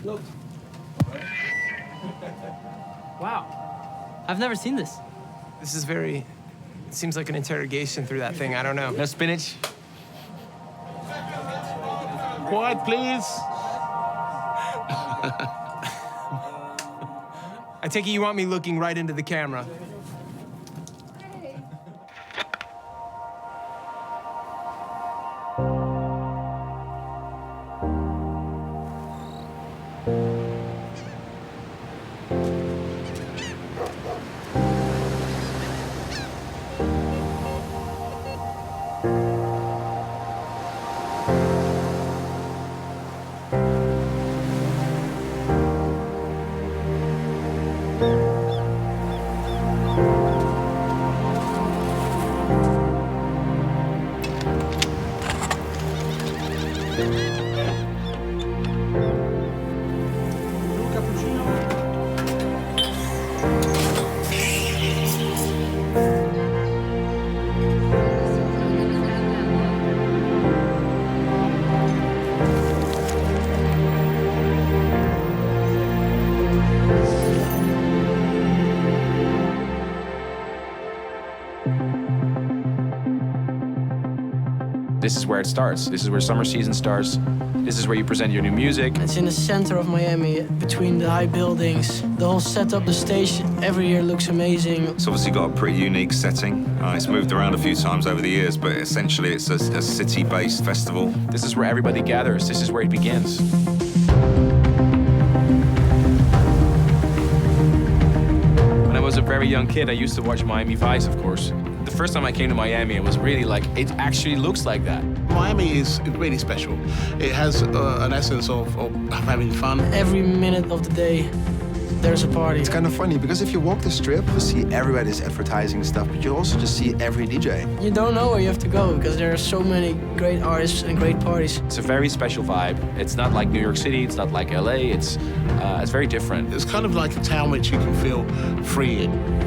Look. Wow. I've never seen this. This is very... It seems like an interrogation through that thing. I don't know. No spinach. Quiet, please. I take it you want me looking right into the camera. This is where it starts. This is where summer season starts. This is where you present your new music. It's in the center of Miami, between the high buildings. The whole setup, the stage, every year looks amazing. It's obviously got a pretty unique setting. It's moved around a few times over the years, but essentially it's a city-based festival. This is where everybody gathers. This is where it begins. When I was a very young kid, I used to watch Miami Vice, of course. The first time I came to Miami, it was really like, it actually looks like that. Miami is really special. It has an essence of having fun. Every minute of the day, there's a party. It's kind of funny, because if you walk the strip, you see everybody's advertising stuff, but you also just see every DJ. You don't know where you have to go, because there are so many great artists and great parties. It's a very special vibe. It's not like New York City, it's not like LA, it's very different. It's kind of like a town which you can feel free in.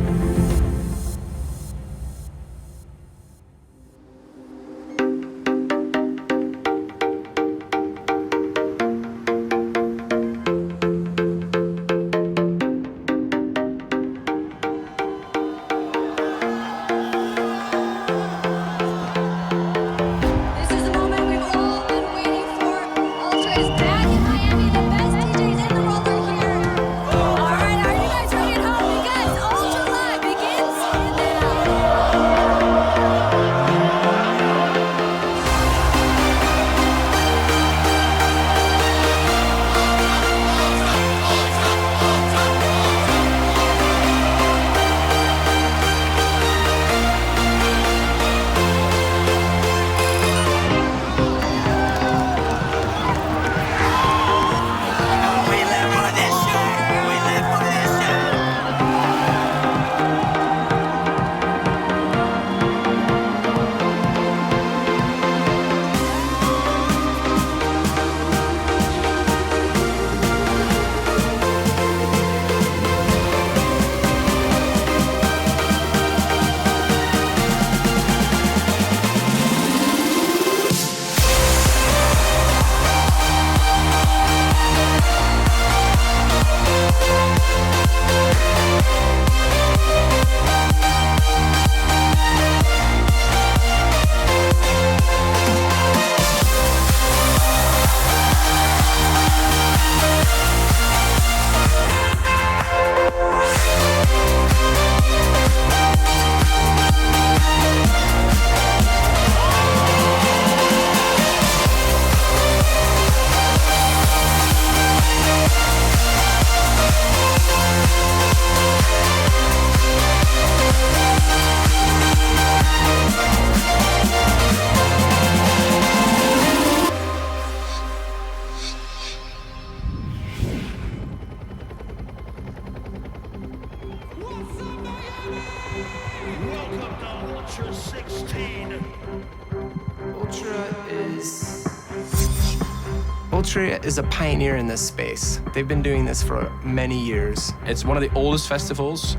Ultra is a pioneer in this space. They've been doing this for many years. It's one of the oldest festivals,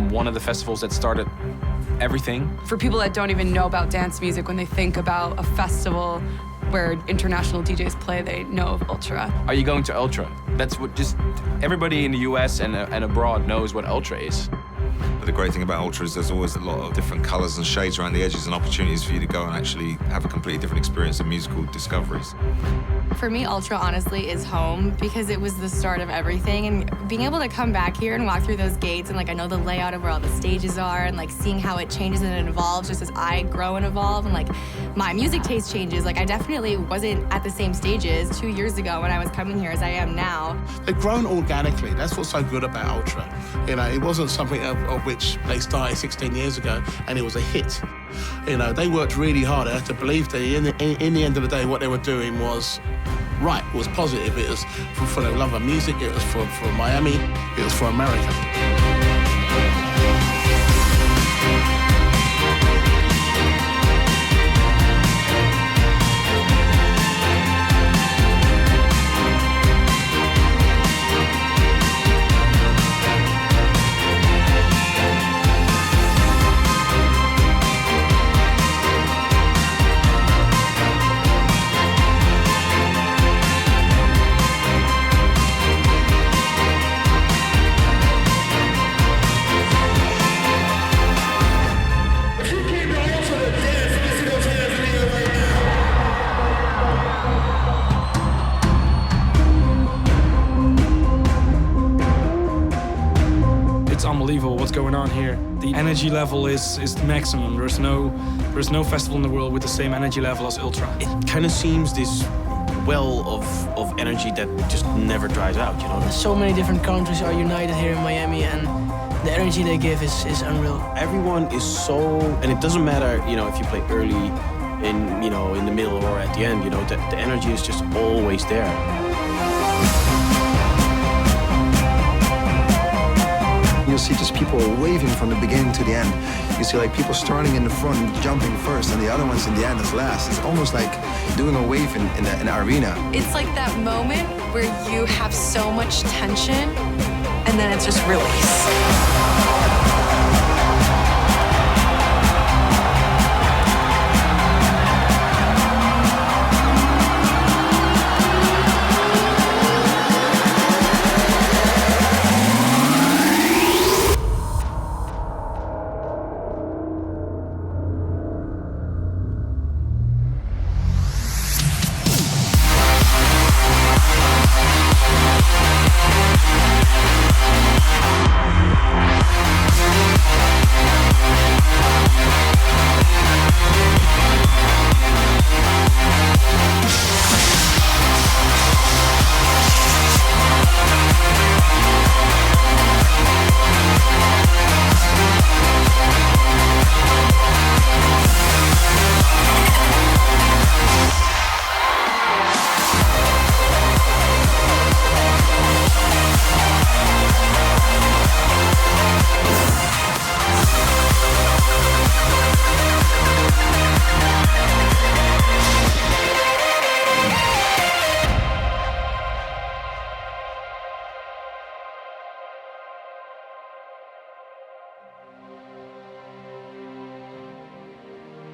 one of the festivals that started everything. For people that don't even know about dance music, when they think about a festival where international DJs play, they know of Ultra. Are you going to Ultra? That's what just everybody in the US and abroad knows what Ultra is. But the great thing about Ultra is there's always a lot of different colours and shades around the edges and opportunities for you to go and actually have a completely different experience of musical discoveries. For me, Ultra honestly is home because it was the start of everything, and being able to come back here and walk through those gates and like I know the layout of where all the stages are and like seeing how it changes and it evolves just as I grow and evolve and like my music taste changes. Like I definitely wasn't at the same stages 2 years ago when I was coming here as I am now. They've grown organically. That's what's so good about Ultra. You know, it wasn't something of which they started 16 years ago and it was a hit. You know, they worked really hard. I have to believe that in the end of the day, what they were doing was right, was positive. It was for the love of music, it was for Miami, it was for America. Unbelievable what's going on here. The energy level is maximum. There's no festival in the world with the same energy level as Ultra. It kind of seems this well of energy that just never dries out, you know? So many different countries are united here in Miami, and the energy they give is unreal. Everyone is so, and it doesn't matter, you know, if you play early, in the middle or at the end, you know, the energy is just always there. You'll see just people waving from the beginning to the end. You see like people starting in the front, jumping first, and the other ones in the end as last. It's almost like doing a wave in an arena. It's like that moment where you have so much tension and then it's just release.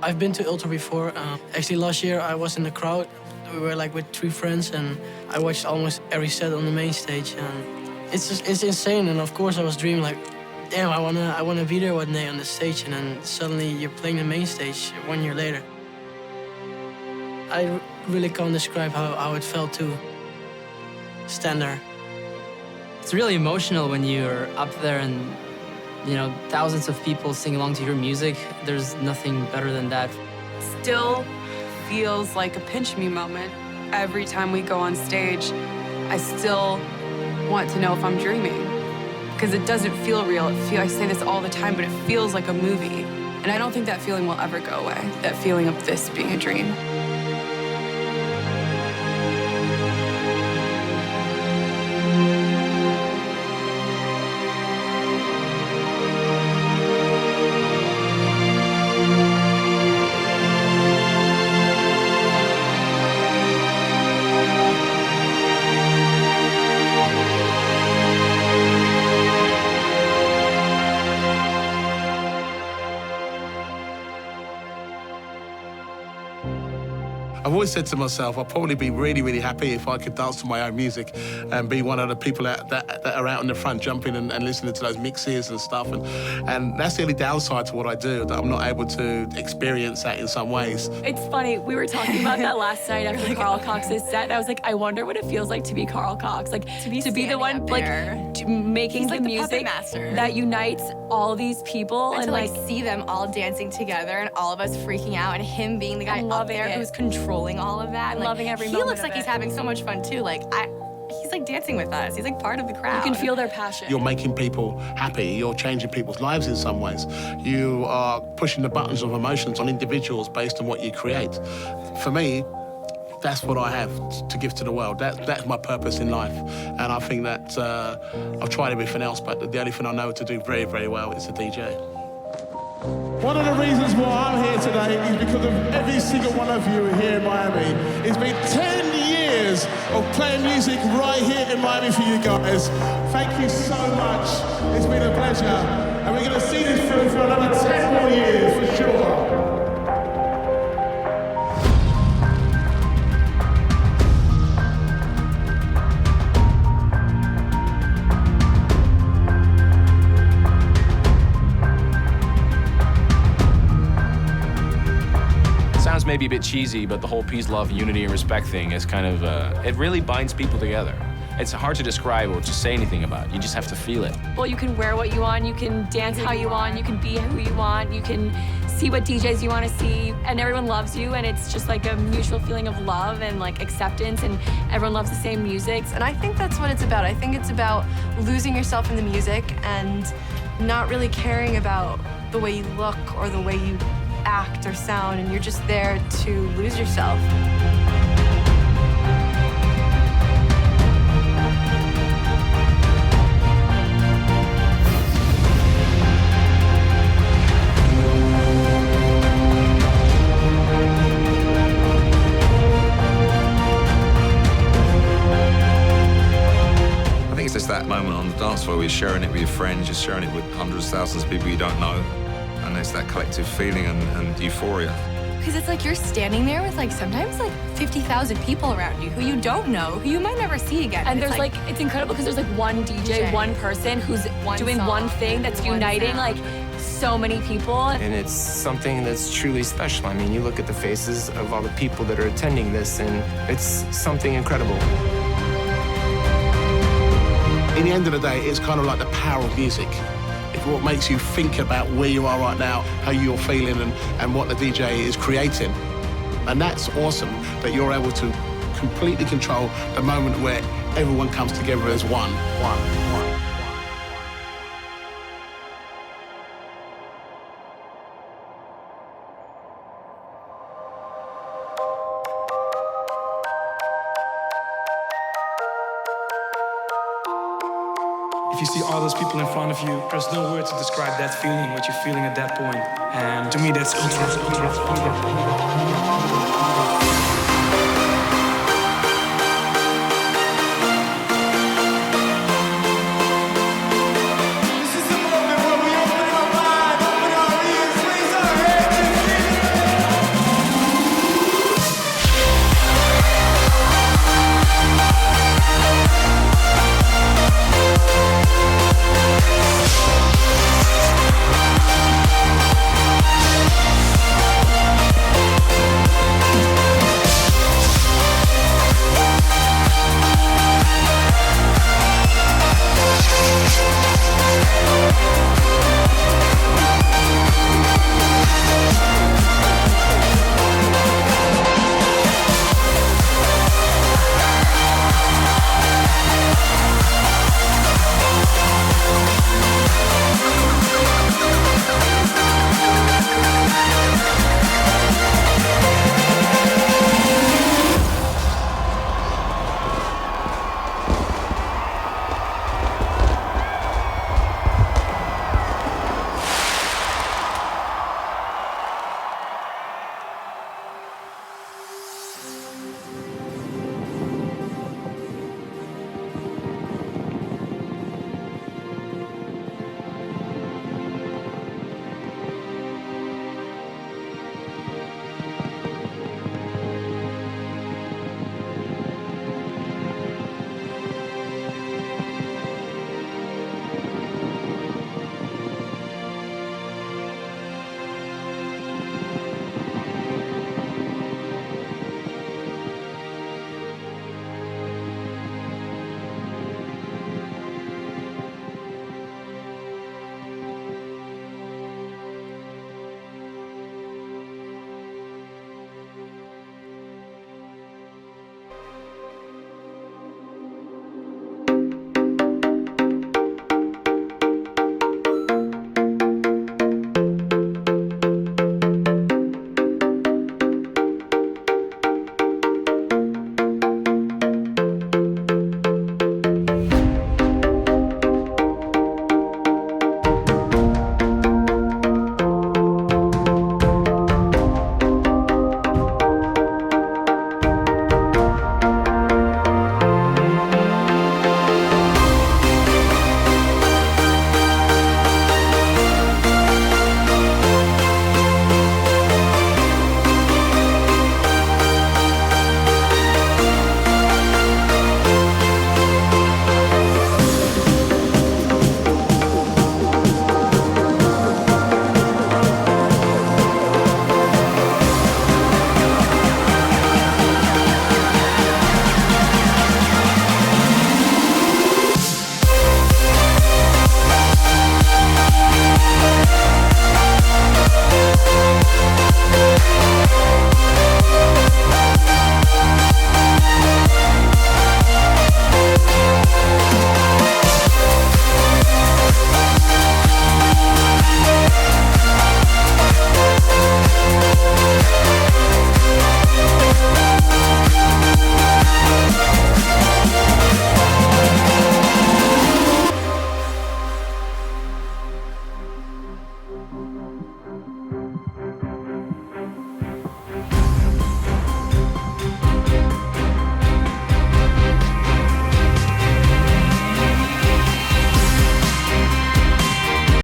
I've been to Ultra before. Actually, last year I was in the crowd. We were like with 3 friends, and I watched almost every set on the main stage. And it's insane. And of course, I was dreaming like, damn, I wanna be there one day on the stage. And then suddenly you're playing the main stage 1 year later. I really can't describe how it felt to stand there. It's really emotional when you're up there and, you know, thousands of people sing along to your music. There's nothing better than that. Still feels like a pinch me moment. Every time we go on stage, I still want to know if I'm dreaming. Because it doesn't feel real. I say this all the time, but it feels like a movie. And I don't think that feeling will ever go away, that feeling of this being a dream. I've always said to myself, I'd probably be really, really happy if I could dance to my own music and be one of the people that are out in the front jumping and listening to those mixes and stuff. And that's the only downside to what I do, that I'm not able to experience that in some ways. It's funny, we were talking about that last night after Carl Cox's set, and I was like, I wonder what it feels like to be Carl Cox, like to be the one like making the music that unites all these people and to to like see them all dancing together and all of us freaking out and him being the guy up there who's controlling all of that. And, loving every he moment looks like he's having so much fun too. Like he's like dancing with us. He's like part of the crowd. You can feel their passion. You're making people happy. You're changing people's lives in some ways. You are pushing the buttons of emotions on individuals based on what you create. For me, that's what I have to give to the world. That's my purpose in life. And I think that I've tried everything else, but the only thing I know to do very, very well is a DJ. One of the reasons why I'm here today is because of every single one of you here in Miami. It's been 10 years of playing music right here in Miami for you guys. Thank you so much. It's been a pleasure. And we're going to see this through for another 10 more years for sure. Sounds maybe a bit cheesy, but the whole peace, love, unity, and respect thing is kind of, it really binds people together. It's hard to describe or to say anything about. You just have to feel it. Well, you can wear what you want, you can dance how you want, you can be who you want, you can see what DJs you want to see, and everyone loves you, and it's just like a mutual feeling of love and like acceptance, and everyone loves the same music. And I think that's what it's about. I think it's about losing yourself in the music and not really caring about the way you look or the way you act or sound, and you're just there to lose yourself. I think it's just that moment on the dance floor where you're sharing it with your friends, you're sharing it with hundreds of thousands of people you don't know. And it's that collective feeling and euphoria. Because it's like you're standing there with like sometimes like 50,000 people around you who you don't know, who you might never see again. And there's like, it's incredible because there's like one DJ, one person who's doing one thing that's uniting like so many people. And it's something that's truly special. I mean, you look at the faces of all the people that are attending this, and it's something incredible. In the end of the day, it's kind of like the power of music. It's what makes you think about where you are right now, how you're feeling, and what the DJ is creating. And that's awesome, that you're able to completely control the moment where everyone comes together as one. If you see all those people in front of you, there's no word to describe that feeling, what you're feeling at that point. And to me, that's ultra.